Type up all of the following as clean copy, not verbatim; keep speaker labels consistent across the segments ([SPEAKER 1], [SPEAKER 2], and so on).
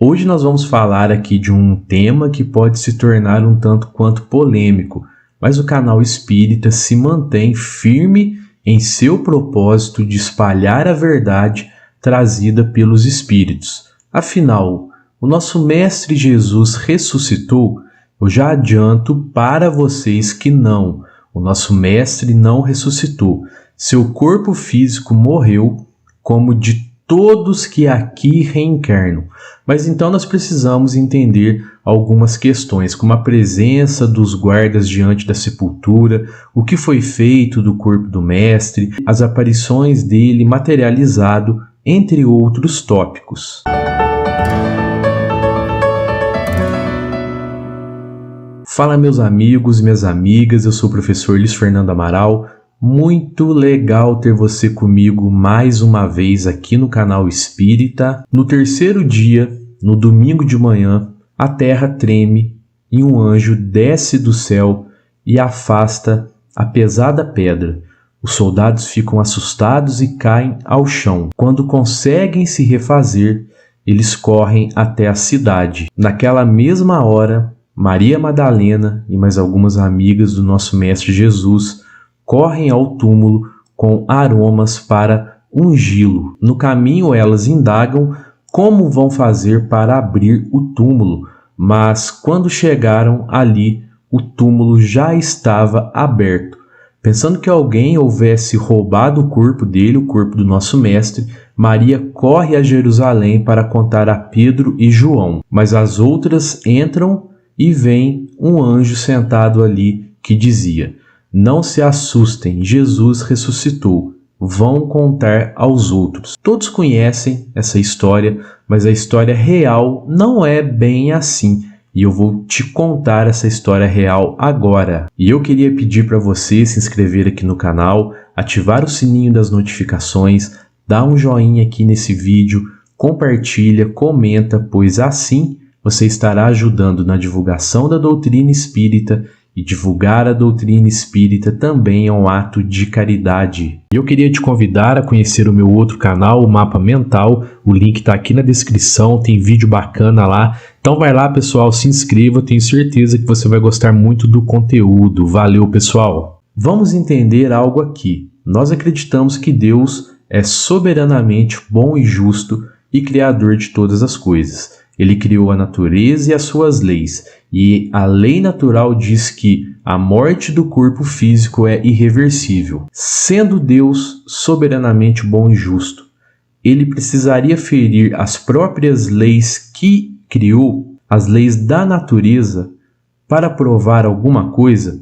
[SPEAKER 1] Hoje nós vamos falar aqui de um tema que pode se tornar um tanto quanto polêmico, mas o canal Espírita se mantém firme em seu propósito de espalhar a verdade trazida pelos Espíritos. Afinal, o nosso Mestre Jesus ressuscitou? Eu já adianto para vocês que não. O nosso Mestre não ressuscitou. Seu corpo físico morreu, como de todos que aqui reencarnam. Mas então nós precisamos entender algumas questões, como a presença dos guardas diante da sepultura, o que foi feito do corpo do Mestre, as aparições dele materializado, entre outros tópicos. Fala meus amigos e minhas amigas, eu sou o professor Luiz Fernando Amaral. Muito legal ter você comigo mais uma vez aqui no canal Espírita. No terceiro dia, no domingo de manhã, a terra treme e um anjo desce do céu e afasta a pesada pedra. Os soldados ficam assustados e caem ao chão. Quando conseguem se refazer, eles correm até a cidade. Naquela mesma hora, Maria Madalena e mais algumas amigas do nosso Mestre Jesus correm ao túmulo com aromas para ungí-lo. No caminho elas indagam como vão fazer para abrir o túmulo, mas quando chegaram ali, o túmulo já estava aberto. Pensando que alguém houvesse roubado o corpo dele, o corpo do nosso Mestre, Maria corre a Jerusalém para contar a Pedro e João, mas as outras entram e veem um anjo sentado ali que dizia: "Não se assustem, Jesus ressuscitou. Vão contar aos outros." Todos conhecem essa história, mas a história real não é bem assim. E eu vou te contar essa história real agora. E eu queria pedir para você se inscrever aqui no canal, ativar o sininho das notificações, dar um joinha aqui nesse vídeo, compartilha, comenta, pois assim você estará ajudando na divulgação da doutrina espírita, e divulgar a doutrina espírita também é um ato de caridade. Eu queria te convidar a conhecer o meu outro canal, o Mapa Mental. O link está aqui na descrição, tem vídeo bacana lá. Então vai lá, pessoal, se inscreva, tenho certeza que você vai gostar muito do conteúdo. Valeu, pessoal! Vamos entender algo aqui. Nós acreditamos que Deus é soberanamente bom e justo e criador de todas as coisas. Ele criou a natureza e as suas leis, e a lei natural diz que a morte do corpo físico é irreversível. Sendo Deus soberanamente bom e justo, ele precisaria ferir as próprias leis que criou, as leis da natureza, para provar alguma coisa?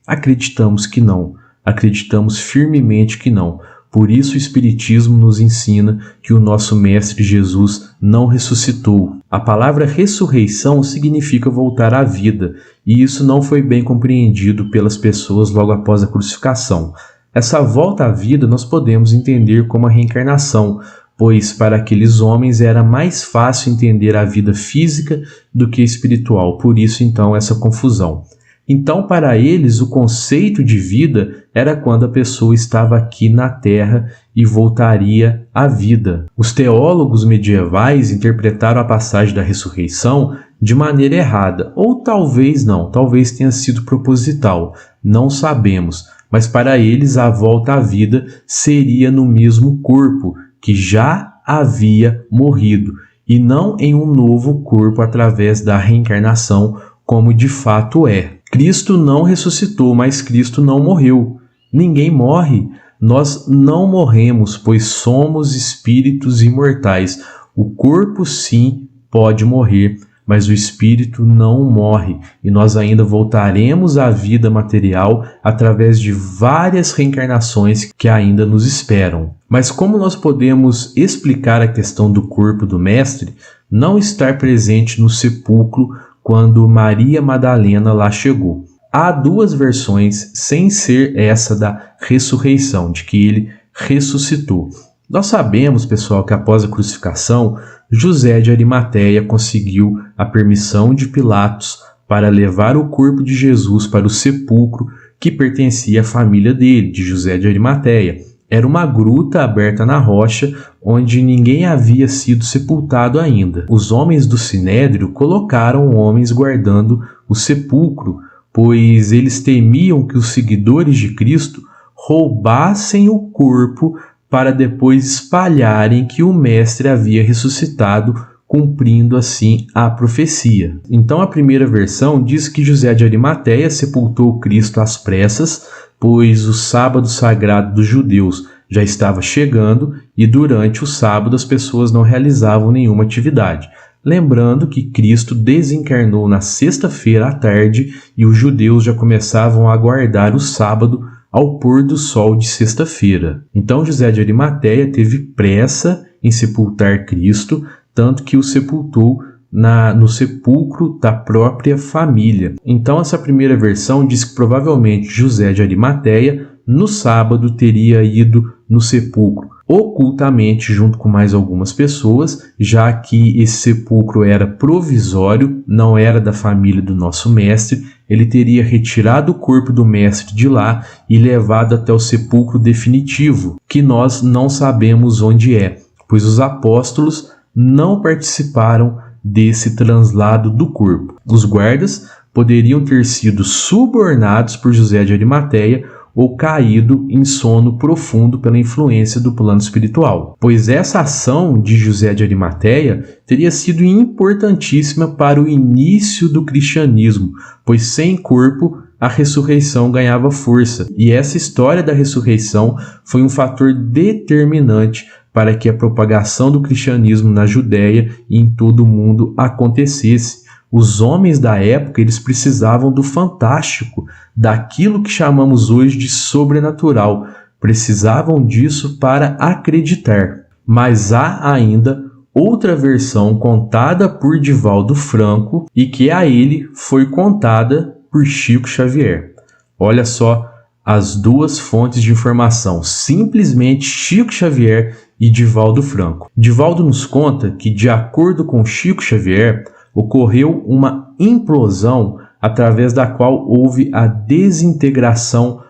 [SPEAKER 1] Acreditamos que não. Acreditamos firmemente que não. Por isso o Espiritismo nos ensina que o nosso Mestre Jesus não ressuscitou. A palavra ressurreição significa voltar à vida, e isso não foi bem compreendido pelas pessoas logo após a crucificação. Essa volta à vida nós podemos entender como a reencarnação, pois para aqueles homens era mais fácil entender a vida física do que espiritual, por isso então essa confusão. Então, para eles, o conceito de vida era quando a pessoa estava aqui na Terra e voltaria à vida. Os teólogos medievais interpretaram a passagem da ressurreição de maneira errada, ou talvez não, talvez tenha sido proposital, não sabemos. Mas para eles, a volta à vida seria no mesmo corpo que já havia morrido, e não em um novo corpo através da reencarnação, como de fato é. Cristo não ressuscitou, mas Cristo não morreu. Ninguém morre. Nós não morremos, pois somos espíritos imortais. O corpo sim pode morrer, mas o espírito não morre. E nós ainda voltaremos à vida material através de várias reencarnações que ainda nos esperam. Mas como nós podemos explicar a questão do corpo do Mestre não estar presente no sepulcro quando Maria Madalena lá chegou? Há duas versões, sem ser essa da ressurreição, de que ele ressuscitou. Nós sabemos, pessoal, que após a crucificação, José de Arimateia conseguiu a permissão de Pilatos para levar o corpo de Jesus para o sepulcro que pertencia à família dele, de José de Arimateia. Era uma gruta aberta na rocha, onde ninguém havia sido sepultado ainda. Os homens do Sinédrio colocaram homens guardando o sepulcro, pois eles temiam que os seguidores de Cristo roubassem o corpo para depois espalharem que o Mestre havia ressuscitado, cumprindo assim a profecia. Então a primeira versão diz que José de Arimateia sepultou Cristo às pressas, pois o sábado sagrado dos judeus já estava chegando e durante o sábado as pessoas não realizavam nenhuma atividade. Lembrando que Cristo desencarnou na sexta-feira à tarde e os judeus já começavam a guardar o sábado ao pôr do sol de sexta-feira. Então José de Arimateia teve pressa em sepultar Cristo, tanto que o sepultou no sepulcro da própria família. Então essa primeira versão diz que provavelmente José de Arimateia no sábado teria ido no sepulcro ocultamente junto com mais algumas pessoas, já que esse sepulcro era provisório, não era da família do nosso mestre. Ele teria retirado o corpo do mestre de lá e levado até o sepulcro definitivo, que nós não sabemos onde é, pois os apóstolos não participaram desse translado do corpo. Os guardas poderiam ter sido subornados por José de Arimateia ou caído em sono profundo pela influência do plano espiritual, pois essa ação de José de Arimateia teria sido importantíssima para o início do cristianismo, pois sem corpo a ressurreição ganhava força, e essa história da ressurreição foi um fator determinante para que a propagação do cristianismo na Judéia e em todo o mundo acontecesse. Os homens da época, eles precisavam do fantástico, daquilo que chamamos hoje de sobrenatural. Precisavam disso para acreditar. Mas há ainda outra versão contada por Divaldo Franco e que a ele foi contada por Chico Xavier. Olha só as duas fontes de informação, simplesmente Chico Xavier e Divaldo Franco. Divaldo nos conta que, de acordo com Chico Xavier, ocorreu uma implosão através da qual houve a desintegração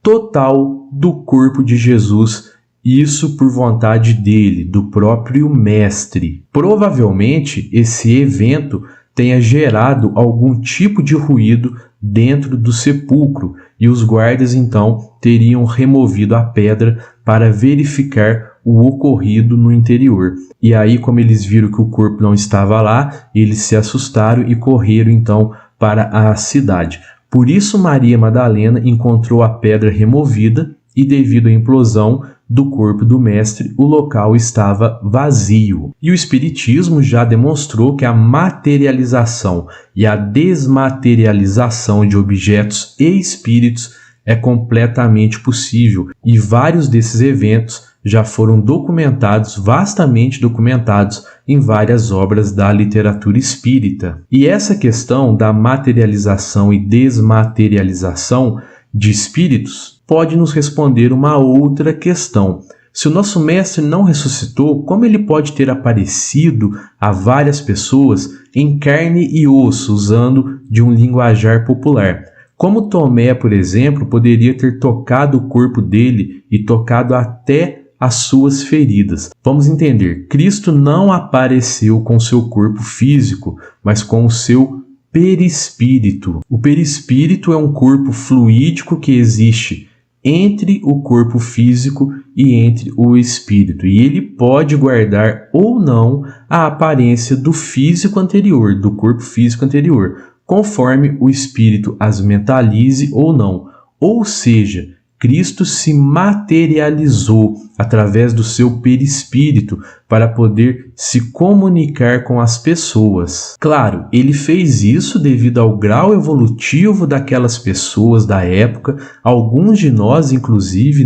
[SPEAKER 1] total do corpo de Jesus, isso por vontade dele, do próprio mestre. Provavelmente esse evento tenha gerado algum tipo de ruído dentro do sepulcro e os guardas então teriam removido a pedra para verificar o ocorrido no interior. E aí, como eles viram que o corpo não estava lá, eles se assustaram e correram então para a cidade. Por isso Maria Madalena encontrou a pedra removida e, devido à implosão do corpo do mestre, o local estava vazio. E o Espiritismo já demonstrou que a materialização e a desmaterialização de objetos e espíritos é completamente possível, e vários desses eventos já foram documentados, vastamente documentados, em várias obras da literatura espírita. E essa questão da materialização e desmaterialização de espíritos pode nos responder uma outra questão. Se o nosso mestre não ressuscitou, como ele pode ter aparecido a várias pessoas em carne e osso, usando de um linguajar popular? Como Tomé, por exemplo, poderia ter tocado o corpo dele e tocado até as suas feridas? Vamos entender, Cristo não apareceu com seu corpo físico, mas com o seu perispírito. O perispírito é um corpo fluídico que existe entre o corpo físico e entre o espírito, e ele pode guardar ou não a aparência do físico anterior, do corpo físico anterior, conforme o espírito as mentalize ou não. Ou seja, Cristo se materializou através do seu perispírito para poder se comunicar com as pessoas. Claro, ele fez isso devido ao grau evolutivo daquelas pessoas da época, alguns de nós, inclusive,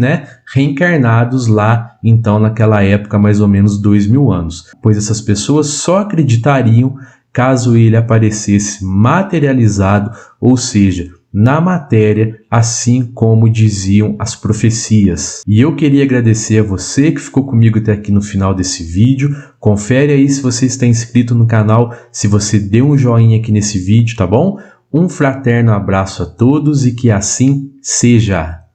[SPEAKER 1] reencarnados lá, então, naquela época, mais ou menos 2000 anos, pois essas pessoas só acreditariam caso ele aparecesse materializado, ou seja, na matéria, assim como diziam as profecias. E eu queria agradecer a você que ficou comigo até aqui no final desse vídeo. Confere aí se você está inscrito no canal, se você deu um joinha aqui nesse vídeo, tá bom? Um fraterno abraço a todos e que assim seja!